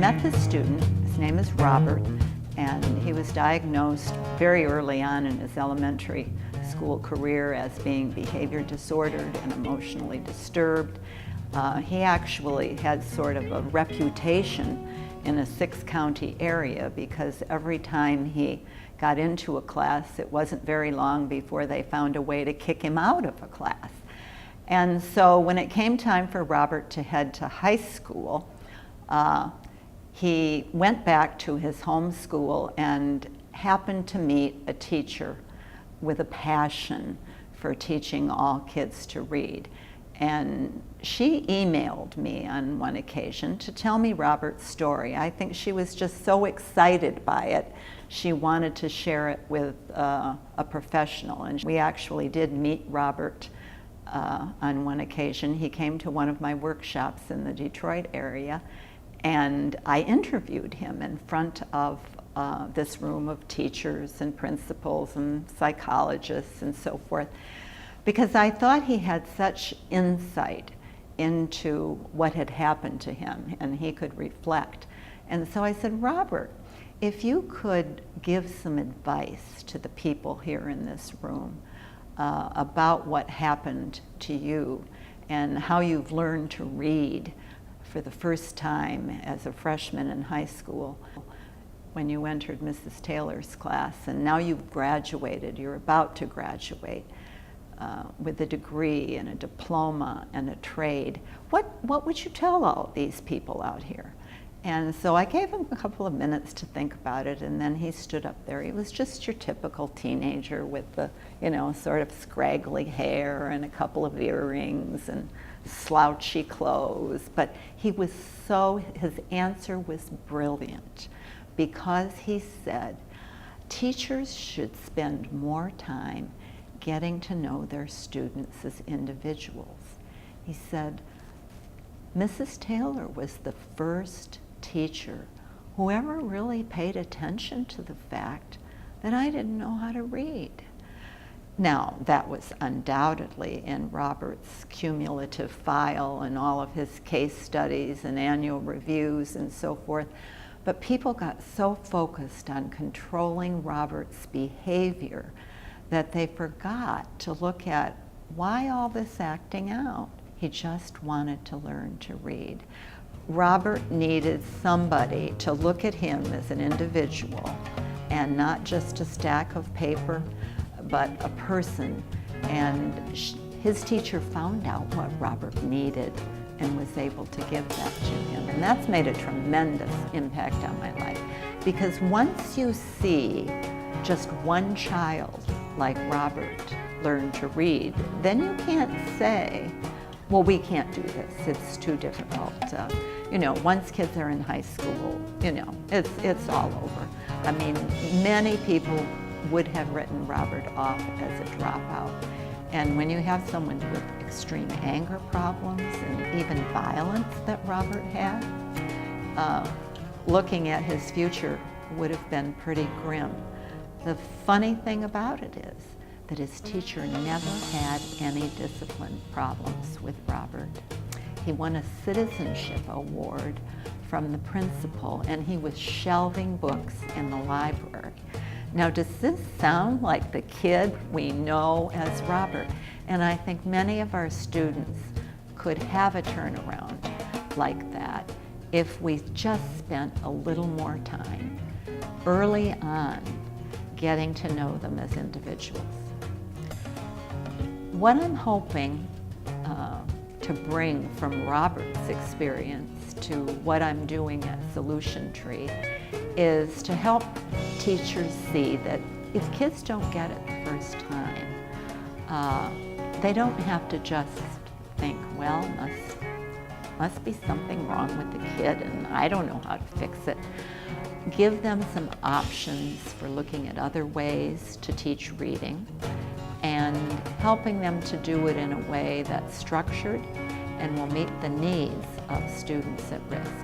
met this student. His name is Robert, and he was diagnosed very early on in his elementary school career as being behavior disordered and emotionally disturbed. He actually had sort of a reputation in a 6-county area because every time he got into a class, it wasn't very long before they found a way to kick him out of a class. And so when it came time for Robert to head to high school, he went back to his home school and happened to meet a teacher with a passion for teaching all kids to read. And she emailed me on one occasion to tell me Robert's story. I think she was just so excited by it. She wanted to share it with a professional. And we actually did meet Robert on one occasion. He came to one of my workshops in the Detroit area, and I interviewed him in front of this room of teachers and principals and psychologists and so forth, because I thought he had such insight into what had happened to him, and he could reflect. And so I said, Robert, if you could give some advice to the people here in this room about what happened to you and how you've learned to read for the first time as a freshman in high school when you entered Mrs. Taylor's class, and now you've graduated, you're about to graduate with a degree and a diploma and a trade. What would you tell all these people out here? And so I gave him a couple of minutes to think about it, and then he stood up there. He was just your typical teenager with the, sort of scraggly hair and a couple of earrings and slouchy clothes. But his answer was brilliant, because he said, teachers should spend more time getting to know their students as individuals. He said, Mrs. Taylor was the first teacher who ever really paid attention to the fact that I didn't know how to read. Now, that was undoubtedly in Robert's cumulative file and all of his case studies and annual reviews and so forth, but people got so focused on controlling Robert's behavior that they forgot to look at why all this acting out. He just wanted to learn to read. Robert needed somebody to look at him as an individual and not just a stack of paper, but a person. And his teacher found out what Robert needed and was able to give that to him. And that's made a tremendous impact on my life, because once you see just one child like Robert learn to read, then you can't say, well, we can't do this, it's too difficult. Once kids are in high school, it's all over. I mean, many people would have written Robert off as a dropout. And when you have someone with extreme anger problems and even violence that Robert had, looking at his future would have been pretty grim. The funny thing about it is that his teacher never had any discipline problems with Robert. He won a citizenship award from the principal, and he was shelving books in the library. Now, does this sound like the kid we know as Robert? And I think many of our students could have a turnaround like that if we just spent a little more time early on getting to know them as individuals. What I'm hoping to bring from Robert's experience to what I'm doing at Solution Tree is to help teachers see that if kids don't get it the first time, they don't have to just think, well, must be something wrong with the kid and I don't know how to fix it. Give them some options for looking at other ways to teach reading and helping them to do it in a way that's structured and will meet the needs of students at risk.